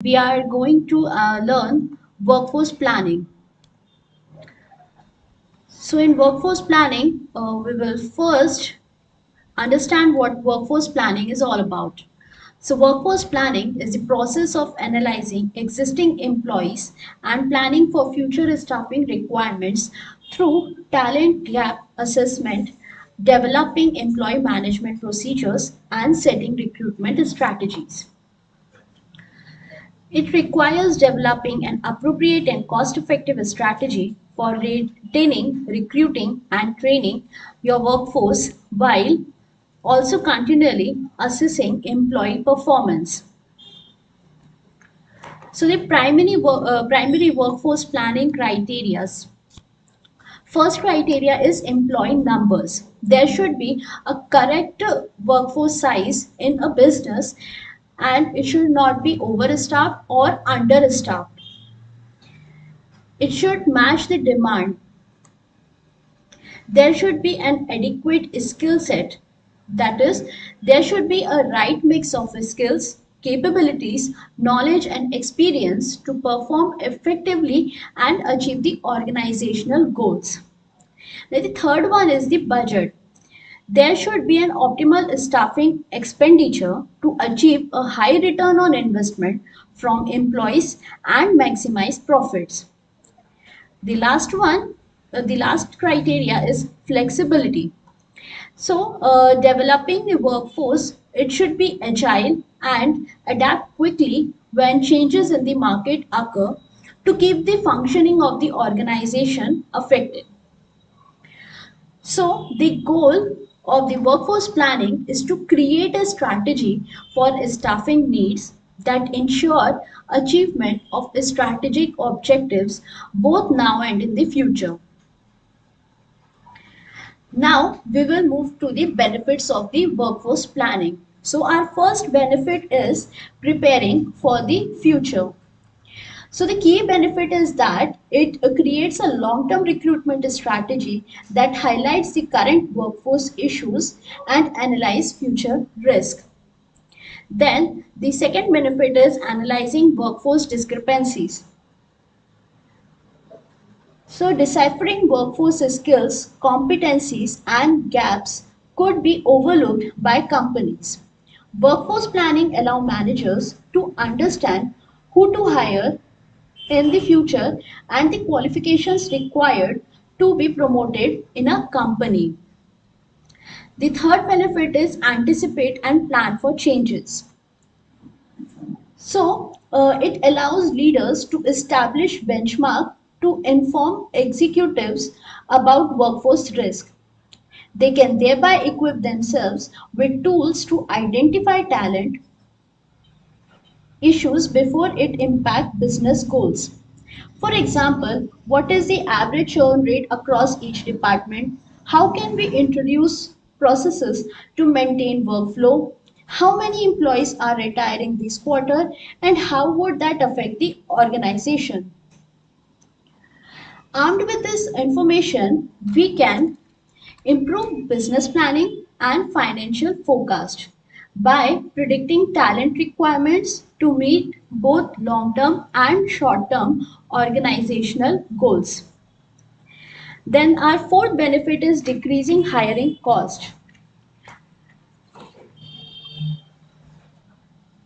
we are going to learn workforce planning. So in workforce planning, we will first understand what workforce planning is all about. So workforce planning is the process of analyzing existing employees and planning for future staffing requirements through talent gap assessment, developing employee management procedures, and setting recruitment strategies. It requires developing an appropriate and cost-effective strategy for retaining, recruiting, and training your workforce while also continually assessing employee performance. So the primary workforce planning criteria. First criteria is employee numbers. There should be a correct workforce size in a business and it should not be overstaffed or understaffed. It should match the demand. There should be an adequate skill set. That is, there should be a right mix of skills, capabilities, knowledge, and experience to perform effectively and achieve the organizational goals. Now, the third one is the budget. There should be an optimal staffing expenditure to achieve a high return on investment from employees and maximize profits. The last one, the last criteria is flexibility. So, developing the workforce, it should be agile and adapt quickly when changes in the market occur to keep the functioning of the organization affected. So, the goal of the workforce planning is to create a strategy for staffing needs that ensure achievement of strategic objectives both now and in the future. Now we will move to the benefits of the workforce planning. So our first benefit is preparing for the future. So the key benefit is that it creates a long-term recruitment strategy that highlights the current workforce issues and analyze future risk. Then the second benefit is analyzing workforce discrepancies. So deciphering workforce skills, competencies and gaps could be overlooked by companies. Workforce planning allows managers to understand who to hire in the future and the qualifications required to be promoted in a company. The third benefit is anticipate and plan for changes. So, it allows leaders to establish benchmark to inform executives about workforce risk. They can thereby equip themselves with tools to identify talent issues before it impact business goals. For example, what is the average churn rate across each department? How can we introduce processes to maintain workflow? How many employees are retiring this quarter and how would that affect the organization? Armed with this information, we can improve business planning and financial forecast by predicting talent requirements to meet both long-term and short-term organizational goals. Then our fourth benefit is decreasing hiring cost.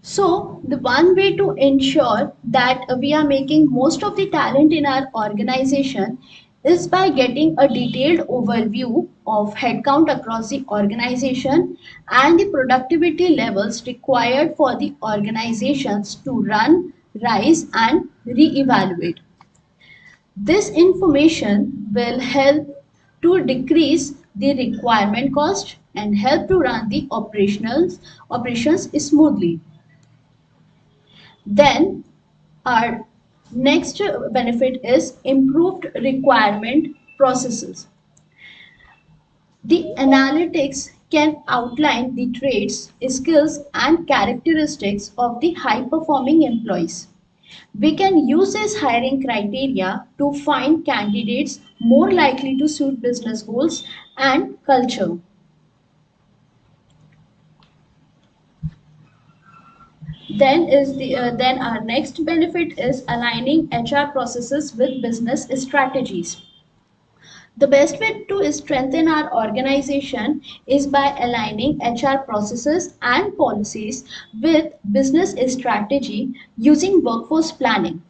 So the one way to ensure that we are making most of the talent in our organization is by getting a detailed overview of headcount across the organization and the productivity levels required for the organizations to run, rise and re-evaluate. This information will help to decrease the requirement cost and help to run the operations smoothly. Then our next benefit is improved requirement processes. The analytics can outline the traits, skills, and characteristics of the high performing employees. We can use this hiring criteria to find candidates more likely to suit business goals and culture. Then our next benefit is aligning HR processes with business strategies. The best way to strengthen our organization is by aligning HR processes and policies with business strategy using workforce planning.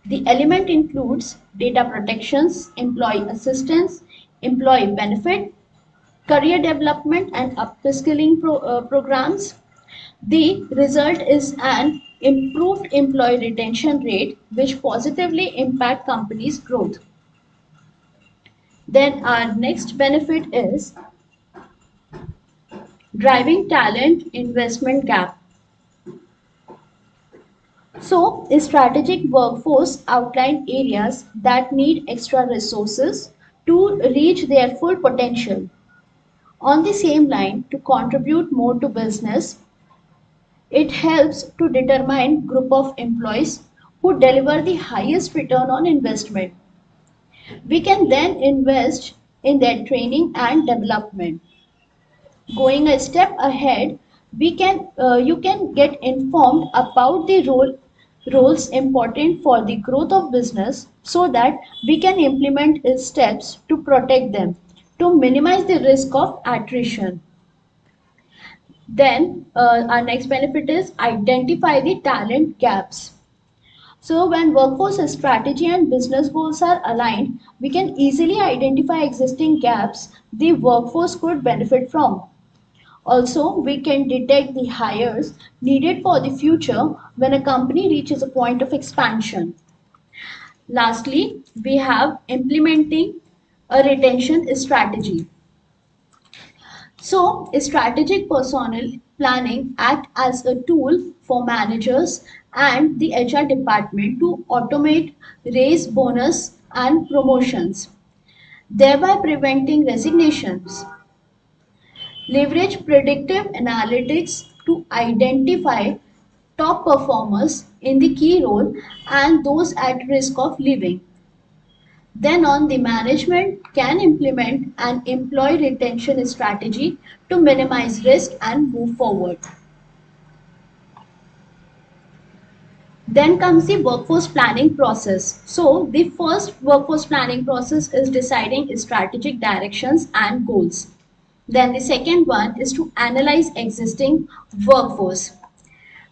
The element includes data protections, employee assistance, employee benefit, career development and upskilling programs. The result is an improved employee retention rate which positively impact companies' growth. Then our next benefit is driving talent investment gap. So, a strategic workforce outline areas that need extra resources to reach their full potential. On the same line, to contribute more to business, it helps to determine group of employees who deliver the highest return on investment. We can then invest in their training and development. Going a step ahead, you can get informed about the roles important for the growth of business so that we can implement steps to protect them to minimize the risk of attrition. Then our next benefit is identify the talent gaps. So when workforce strategy and business goals are aligned, we can easily identify existing gaps the workforce could benefit from. Also, we can detect the hires needed for the future when a company reaches a point of expansion. Lastly, we have implementing a retention strategy. So, strategic personnel planning act as a tool for managers and the HR department to automate raise bonus and promotions, thereby preventing resignations. Leverage predictive analytics to identify top performers in the key role and those at risk of leaving. Then on the management can implement an employee retention strategy to minimize risk and move forward. Then comes the workforce planning process. So the first workforce planning process is deciding strategic directions and goals. Then the second one is to analyze existing workforce.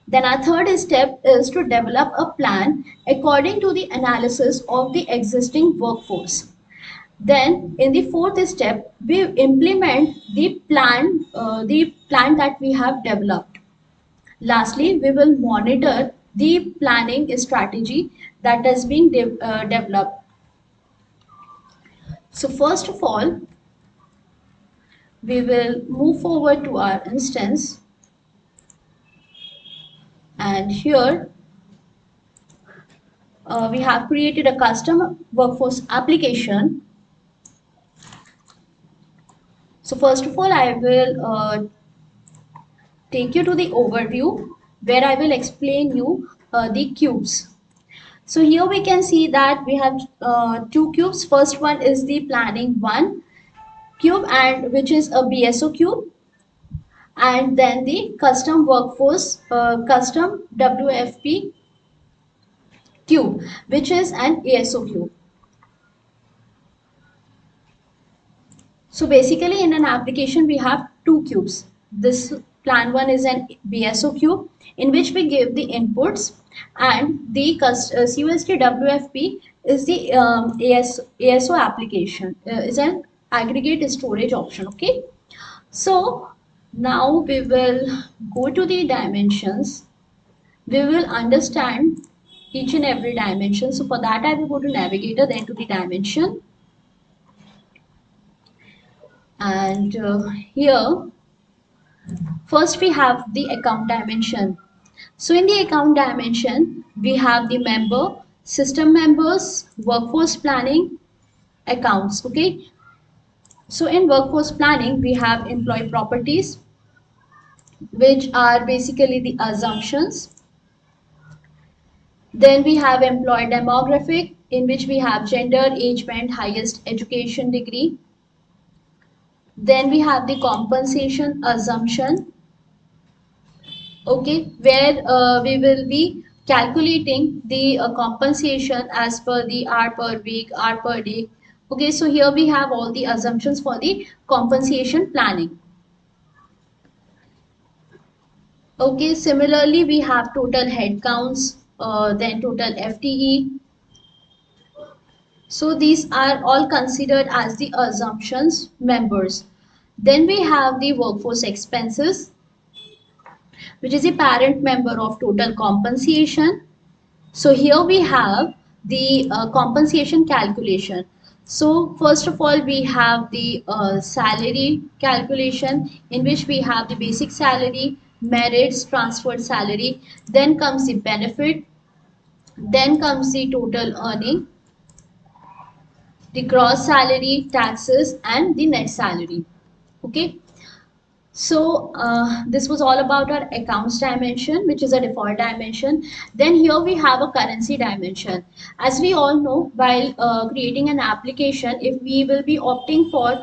Then our third step is to develop a plan according to the analysis of the existing workforce. Then in the fourth step, we implement the plan that we have developed. Lastly, we will monitor the planning strategy that is being developed. So first of all, we will move forward to our instance, and here we have created a custom workforce application. So first of all, I will take you to the overview where I will explain you the cubes. So here we can see that we have two cubes. First one is the planning one cube, and which is a BSO cube, and then the custom workforce custom WFP cube, which is an ASO cube. So basically in an application we have two cubes. This plan one is an BSO cube in which we give the inputs, and the CUST WFP is the ASO application, is an aggregate storage option. Okay. So now we will go to the dimensions. We will understand each and every dimension. So for that I will go to navigator, then to the dimension, and here first we have the account dimension. So in the account dimension we have the member, system members, workforce planning, accounts. Okay. So in workforce planning we have employee properties, which are basically the assumptions. Then we have employee demographic, in which we have gender, age band, highest education degree. Then we have the compensation assumption. okay, where we will be calculating the compensation as per the hour per week, hour per day. Okay, so here we have all the assumptions for the compensation planning. Okay, similarly we have total head counts, then total FTE. So these are all considered as the assumptions members. Then we have the workforce expenses, which is the parent member of total compensation. So here we have the compensation calculation. So first of all, we have the salary calculation, in which we have the basic salary, merits, transferred salary. Then comes the benefit. Then comes the total earning, the gross salary, taxes, and the net salary. Okay. So this was all about our accounts dimension, which is a default dimension. Then here we have a currency dimension. As we all know, while creating an application, if we will be opting for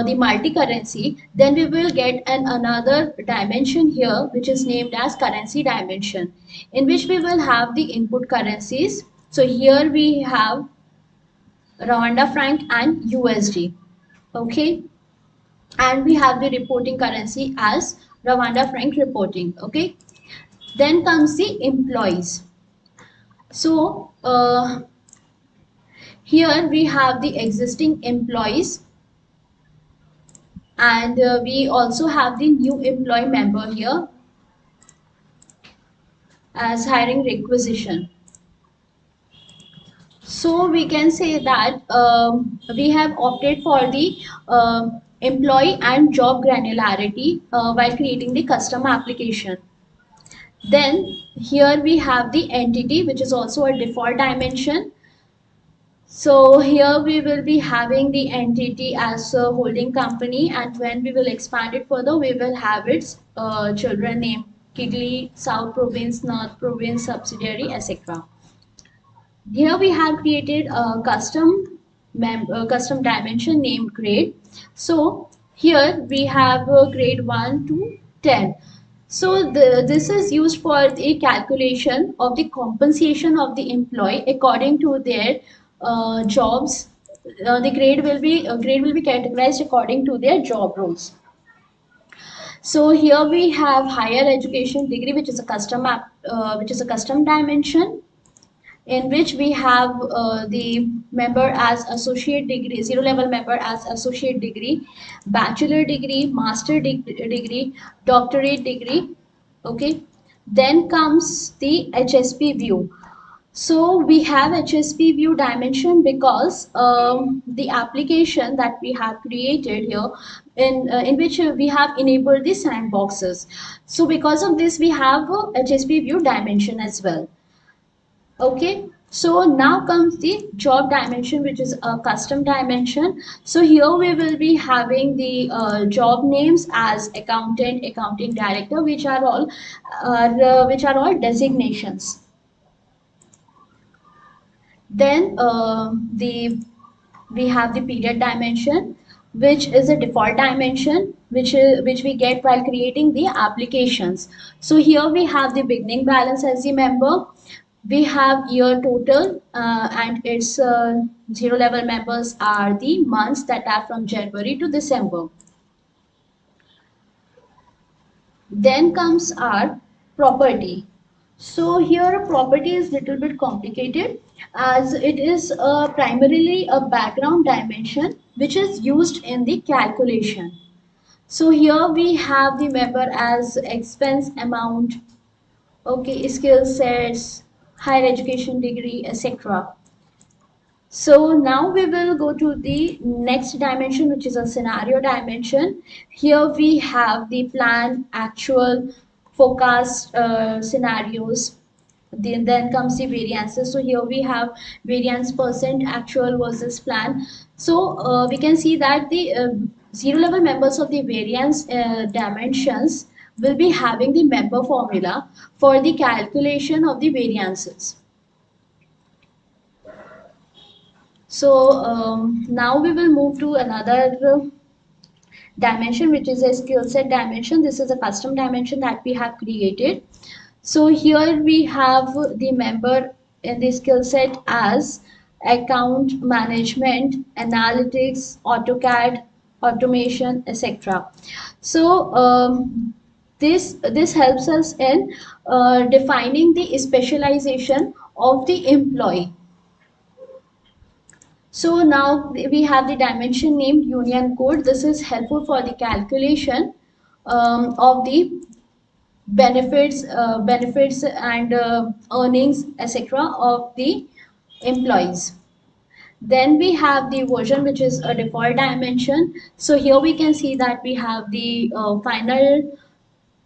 the multi-currency, then we will get another dimension here, which is named as currency dimension, in which we will have the input currencies. So here we have Rwanda franc and USD. Okay, and we have the reporting currency as Rwanda franc reporting. Okay, then comes the employees. So here we have the existing employees, and we also have the new employee member here as hiring requisition. So we can say that we have opted for the employee and job granularity while creating the custom application. Then here we have the entity, which is also a default dimension. So here we will be having the entity as a holding company, and when we will expand it further, we will have its children name, Kigali, South Province, North Province, subsidiary, etc. Here we have created a custom dimension named grade. So here we have grade 1 to 10. So this is used for the calculation of the compensation of the employee according to their jobs. The grade will be categorized according to their job roles. So here we have higher education degree, which is a which is a custom dimension, in which we have the member as associate degree, zero level member as associate degree, bachelor degree, degree, doctorate degree. Okay, then comes the HSP view. So we have HSP view dimension because the application that we have created here, in which we have enabled the sandboxes. So because of this, we have a HSP view dimension as well. Okay, so now comes the job dimension, which is a custom dimension. So here we will be having the job names as accountant, accounting director, which are all designations. Then we have the period dimension, which is a default dimension, which we get while creating the applications. So here we have the beginning balance as the member. We have year total, and its zero level members are the months that are from January to December. Then comes our property. So here a property is little bit complicated, as it is primarily a background dimension which is used in the calculation. So here we have the member as expense amount, okay, skill sets, higher education degree, etc. So now we will go to the next dimension, which is a scenario dimension. Here we have the plan, actual, forecast scenarios. Then comes the variances. So here we have variance percent actual versus plan. So we can see that the zero level members of the variance dimensions will be having the member formula for the calculation of the variances. So now we will move to another dimension, which is a skill set dimension. This is a custom dimension that we have created. So here we have the member in the skill set as account management, analytics, AutoCAD, automation, etc. So this helps us in defining the specialization of the employee. So now we have the dimension named union code. This is helpful for the calculation of the benefits and earnings, etc. of the employees. Then we have the version, which is a default dimension. So here we can see that we have the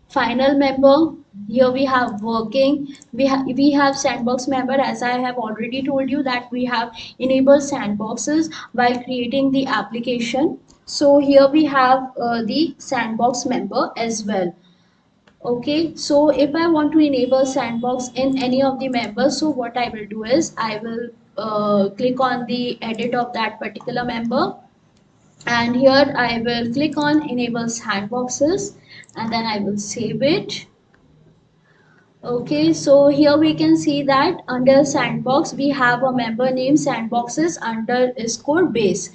final member. Here we have working, we have sandbox member. As I have already told you that we have enabled sandboxes while creating the application. So here we have the sandbox member as well. Okay, so if I want to enable sandbox in any of the members, so what I will do is I will click on the edit of that particular member, and here I will click on enable sandboxes, and then I will save it. Okay, so here we can see that under sandbox we have a member name sandboxes underscore base.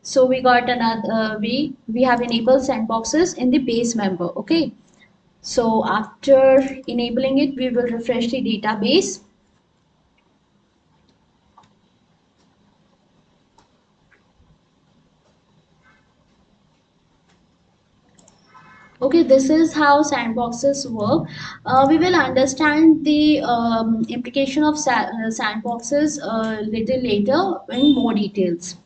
So we got another we have enabled sandboxes in the base member. Okay, so after enabling it, we will refresh the database. Okay, this is how sandboxes work. We will understand the implication of sandboxes a little later in more details.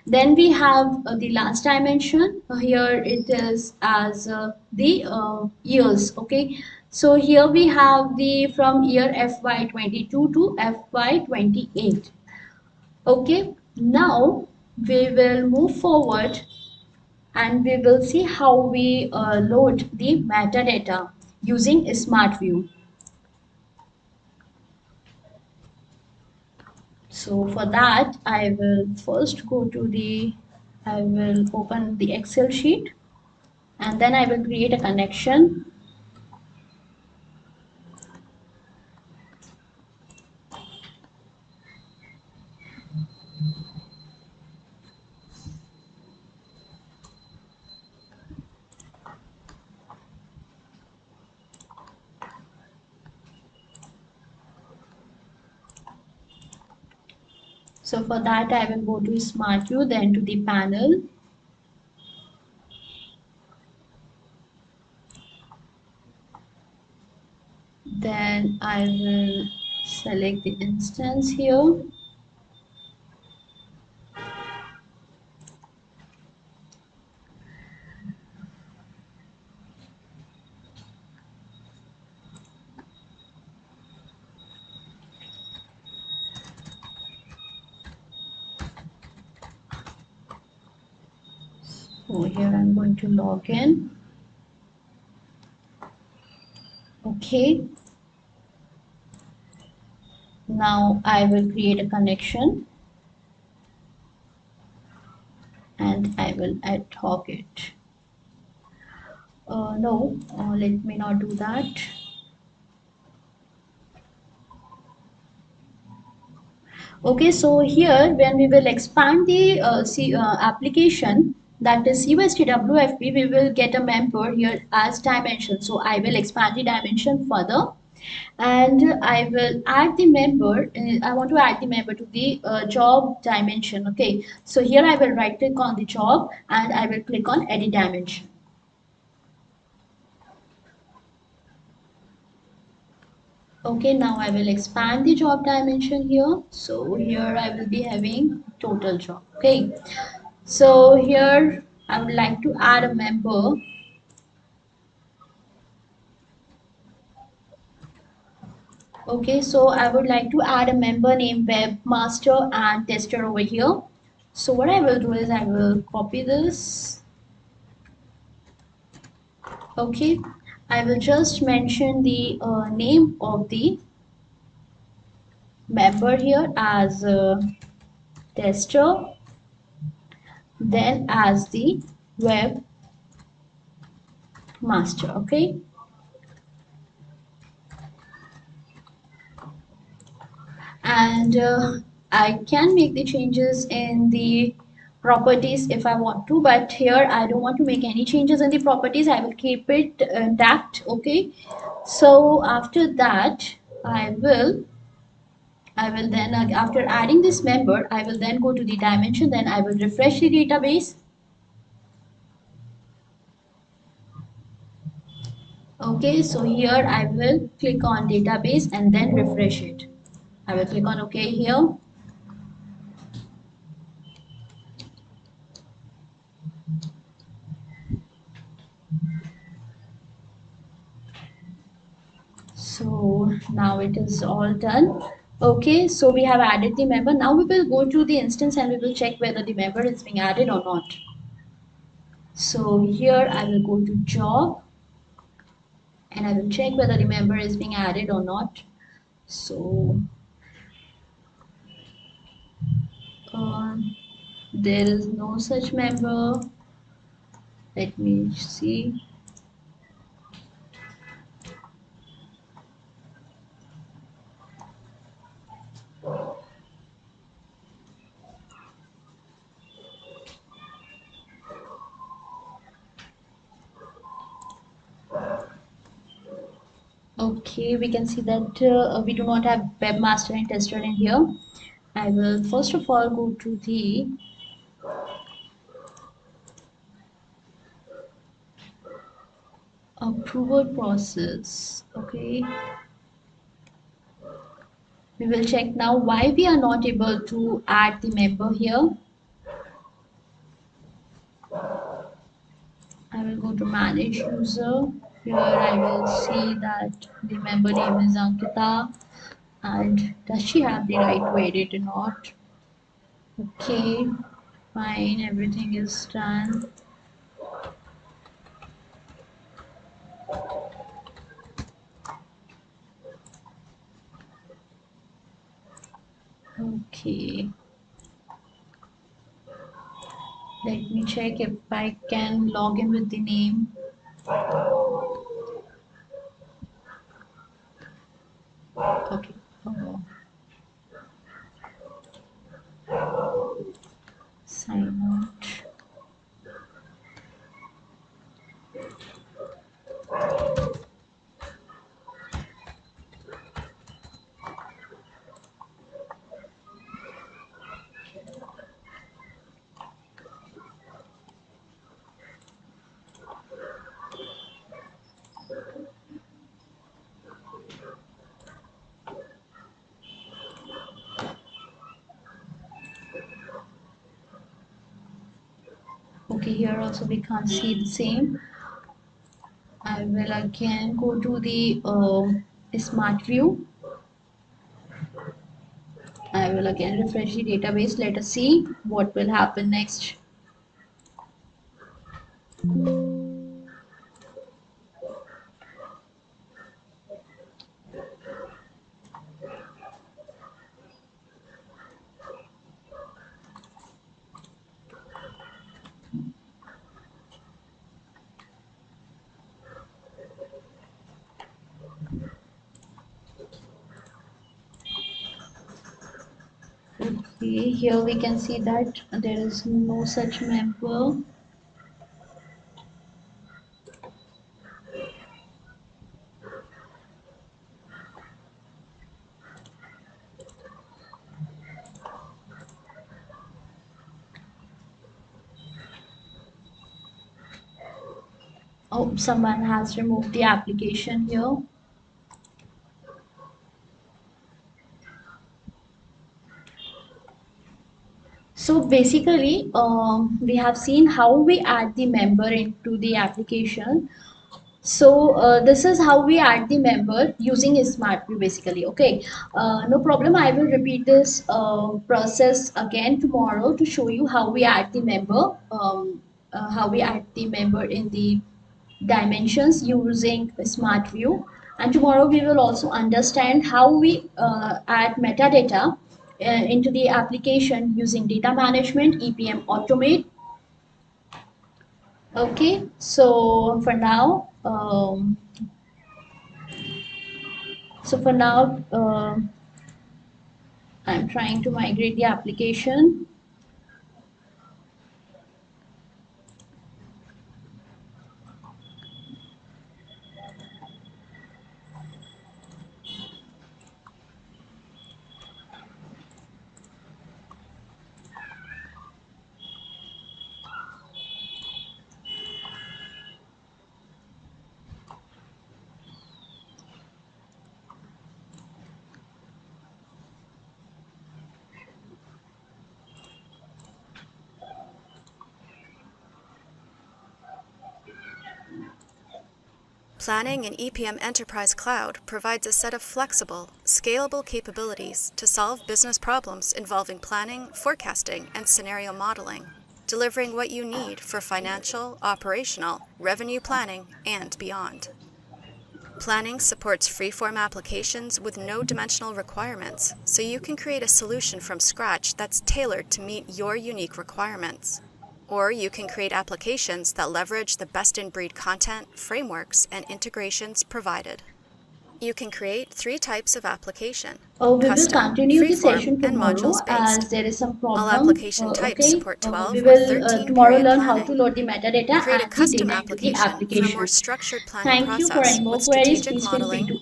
Then we have the last dimension. Here it is as the years. Okay, so here we have the from year FY22 to FY28. Okay, now we will move forward and we will see how we load the metadata using Smart View. So for that, I will first go to I will open the Excel sheet, and then I will create a connection. So for that, I will go to Smart View, then to the panel. Then I will select the instance here. So here I'm going to log in. Okay. Now I will create a connection and I will ad hoc it. No, let me not do that. Okay, so here when we will expand the application, that is USTWFP, we will get a member here as dimension. So I will expand the dimension further, and I will add the member. I want to add the member to the job dimension. Okay, so here I will right click on the job and I will click on edit dimension. Okay, now I will expand the job dimension here. So here I will be having total job. Okay, so here I would like to add a member. Okay, so I would like to add a member named webmaster and tester over here. So what I will do is I will copy this. Okay, I will just mention the name of the member here as tester, then as the web master. Okay, and I can make the changes in the properties if I want to, but here I don't want to make any changes in the properties. I will keep it intact. Okay, so after that I will then after adding this member, I will then go to the dimension, then I will refresh the database. Okay, so here I will click on database and then refresh it. I will click on OK here. So now it is all done. Okay, so we have added the member. Now we will go to the instance and we will check whether the member is being added or not. So here I will go to job and I will check whether the member is being added or not. So there is no such member. Let me see. Okay, we can see that we do not have webmaster and tester in here. I will first of all go to the approval process. Okay, we will check now why we are not able to add the member here. I will go to manage user. Here I will see that the member name is Ankita, and does she have the right to edit or not? Okay, fine, everything is done. Okay, let me check if I can log in with the name. Okay. Oh, sign out. Okay, here also we can't see the same. I will again go to the smart view. I will again refresh the database. Let us see what will happen next. Okay, here we can see that there is no such member. Oh, someone has removed the application here. So basically, we have seen how we add the member into the application. So this is how we add the member using SmartView basically. Okay, no problem. I will repeat this process again tomorrow to show you how we add the member, how we add the member in the dimensions using SmartView. And tomorrow we will also understand how we add metadata into the application using data management, EPM Automate. Okay, so for now, Um, so for now, I'm trying to migrate the application. Planning in EPM Enterprise Cloud provides a set of flexible, scalable capabilities to solve business problems involving planning, forecasting, and scenario modeling, delivering what you need for financial, operational, revenue planning, and beyond. Planning supports freeform applications with no dimensional requirements, so you can create a solution from scratch that's tailored to meet your unique requirements. Or you can create applications that leverage the best-in-breed content, frameworks, and integrations provided. You can create 3 types of application: We will custom, continue the freeform, session and tomorrow modules-based. as there is some All problem. application types Okay, support we 12 or will tomorrow 13-period learn how to planning. load the metadata Create a and the custom data into the application for a more application. structured planning Thank you. For process any more with queries, strategic please feel free modeling, to